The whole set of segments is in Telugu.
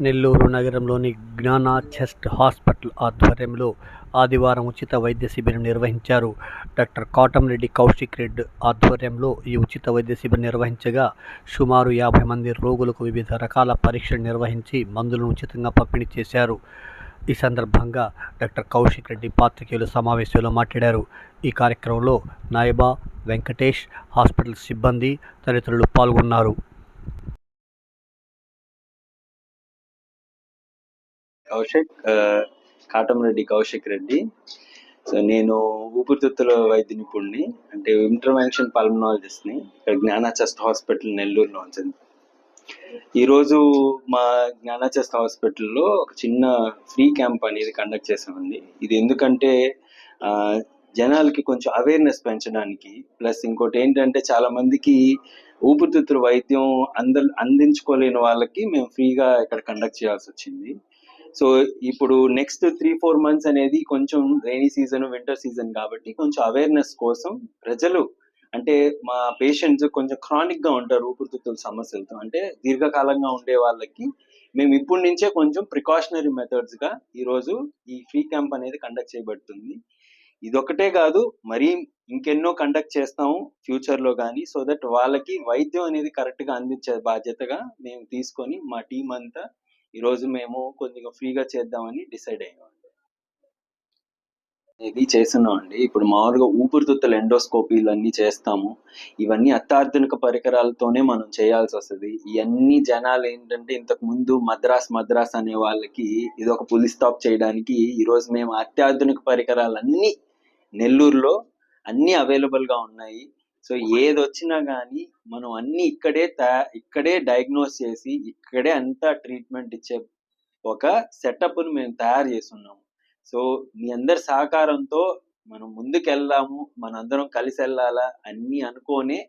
నెల్లూరు నగరంలోని జ్ఞాన చెస్ట్ హాస్పిటల్ ఆధ్వర్యంలో ఆదివారం ఉచిత వైద్య శిబిరం నిర్వహించారు. డాక్టర్ కాటంరెడ్డి కౌశిక్ రెడ్డి ఆధ్వర్యంలో ఈ ఉచిత వైద్య శిబిరం నిర్వహించగా సుమారు 50 మంది రోగులకు వివిధ రకాల పరీక్షలు నిర్వహించి మందులను ఉచితంగా పంపిణీ చేశారు. ఈ సందర్భంగా డాక్టర్ కౌశిక్ రెడ్డి పాత్రికేయుల సమావేశంలో మాట్లాడారు. ఈ కార్యక్రమంలో నాయబా, వెంకటేష్, హాస్పిటల్ సిబ్బంది తదితరులు పాల్గొన్నారు. కాటంరెడ్డి కౌశిక్ రెడ్డి. సో నేను ఊపిరితిత్తుల వైద్య నిపుణుడిని, అంటే ఇంటర్వెన్షన్ పల్మనాలజిస్ట్ని ఇక్కడ జ్ఞాన చెస్ట్ హాస్పిటల్ నెల్లూరులో ఉంటుంది. ఈరోజు మా జ్ఞాన చెస్ట్ హాస్పిటల్లో ఒక చిన్న ఫ్రీ క్యాంప్ అనేది కండక్ట్ చేసామండి. ఇది ఎందుకంటే జనాలకి కొంచెం అవేర్నెస్ పెంచడానికి, ప్లస్ ఇంకోటి ఏంటంటే చాలా మందికి ఊపిరితిత్తుల వైద్యం అందించుకోలేని వాళ్ళకి మేము ఫ్రీగా ఇక్కడ కండక్ట్ చేయాల్సి వచ్చింది. సో ఇప్పుడు నెక్స్ట్ 3-4 మంత్స్ అనేది కొంచెం రైనీ సీజన్, వింటర్ సీజన్ కాబట్టి కొంచెం అవేర్నెస్ కోసం ప్రజలు, అంటే మా పేషెంట్స్ కొంచెం క్రానిక్ గా ఉంటారు ఊపిరితిత్తుల సమస్యలతో, అంటే దీర్ఘకాలంగా ఉండే వాళ్ళకి మేము ఇప్పటి నుంచే కొంచెం ప్రికాషనరీ మెథడ్స్ గా ఈరోజు ఈ ఫ్రీ క్యాంప్ అనేది కండక్ట్ చేయబడుతుంది. ఇదొకటే కాదు, మరీ ఇంకెన్నో కండక్ట్ చేస్తాము ఫ్యూచర్ లో కానీ, సో దట్ వాళ్ళకి వైద్యం అనేది కరెక్ట్ గా అందించే బాధ్యతగా మేము తీసుకొని మా టీం అంతా ఈరోజు మేము కొద్దిగా ఫ్రీగా చేద్దామని డిసైడ్ అయ్యామండి. ఇది చేస్తున్నామండి. ఇప్పుడు మామూలుగా ఊపిరితిత్తుల ఎండోస్కోపీలు అన్నీ చేస్తాము. ఇవన్నీ అత్యాధునిక పరికరాలతోనే మనం చేయాల్సి వస్తుంది. ఇవన్నీ జనాలు ఏంటంటే ఇంతకు ముందు మద్రాస్ అనే వాళ్ళకి ఇది ఒక పులి స్టాప్ చేయడానికి ఈరోజు మేము అత్యాధునిక పరికరాలన్నీ నెల్లూరులో అన్నీ అవైలబుల్ గా ఉన్నాయి. సో ఏది వచ్చినా కానీ మనం అన్ని ఇక్కడే డయాగ్నోస్ చేసి ఇక్కడే అంతా ట్రీట్మెంట్ ఇచ్చే ఒక సెటప్ను మేము తయారు చేస్తున్నాము. సో మీ అందరి సహకారంతో మనం ముందుకెళ్దాము, మనందరం కలిసి వెళ్ళాలా అన్ని అనుకోనే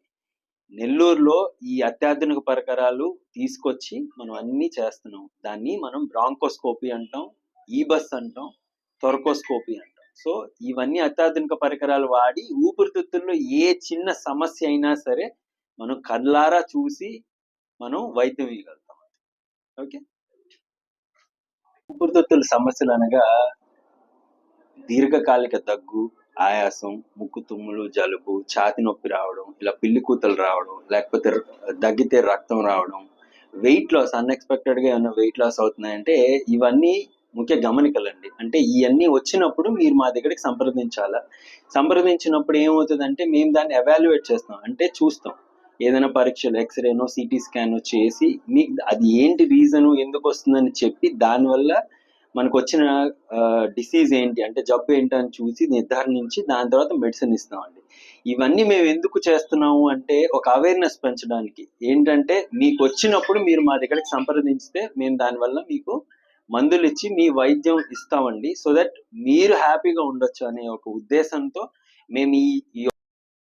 నెల్లూరులో ఈ అత్యాధునిక పరికరాలు తీసుకొచ్చి మనం అన్ని చేస్తున్నాం. దాన్ని మనం బ్రాంకోస్కోపీ అంటాం, ఈబస్ అంటాం, థొరకోస్కోపీ అంటాం. సో ఇవన్నీ అత్యాధునిక పరికరాలు వాడి ఊపిరితిత్తుల్లో ఏ చిన్న సమస్య అయినా సరే మనం కళ్ళారా చూసి మనం వైద్యం ఇవ్వగలుగుతాం. ఓకే, ఊపిరితిత్తుల సమస్యలు అనగా దీర్ఘకాలిక దగ్గు, ఆయాసం, ముక్కు తుమ్ములు, జలుబు, ఛాతి నొప్పి రావడం, ఇలా పిల్లి కూతలు రావడం, లేకపోతే దగ్గితే రక్తం రావడం, వెయిట్ లాస్, అన్ఎక్స్పెక్టెడ్ గా ఏమైనా వెయిట్ లాస్ అవుతున్నాయంటే ఇవన్నీ ముఖ్య గమనికలండి. అంటే ఇవన్నీ వచ్చినప్పుడు మీరు మా దగ్గరికి సంప్రదించినప్పుడు ఏమవుతుందంటే మేము దాన్ని ఎవాల్యుయేట్ చేస్తాం, అంటే చూస్తాం, ఏదైనా పరీక్షలు ఎక్స్రేనో సిటీ స్కాన్ చేసి మీకు అది ఏంటి రీజను, ఎందుకు వస్తుందని చెప్పి దానివల్ల మనకు వచ్చిన డిసీజ్ ఏంటి, అంటే జబ్బు ఏంటి అని చూసి నిర్ధారించి దాని తర్వాత మెడిసిన్ ఇస్తామండి. ఇవన్నీ మేము ఎందుకు చేస్తున్నాము అంటే ఒక అవేర్నెస్ పెంచడానికి. ఏంటంటే మీకు వచ్చినప్పుడు మీరు మా దగ్గరికి సంప్రదించితే మేము దానివల్ల మీకు మందులు ఇచ్చి మీ వైద్యం ఇస్తామండి. సో దట్ మీరు హ్యాపీగా ఉండొచ్చు అనే ఒక ఉద్దేశంతో మేము ఈ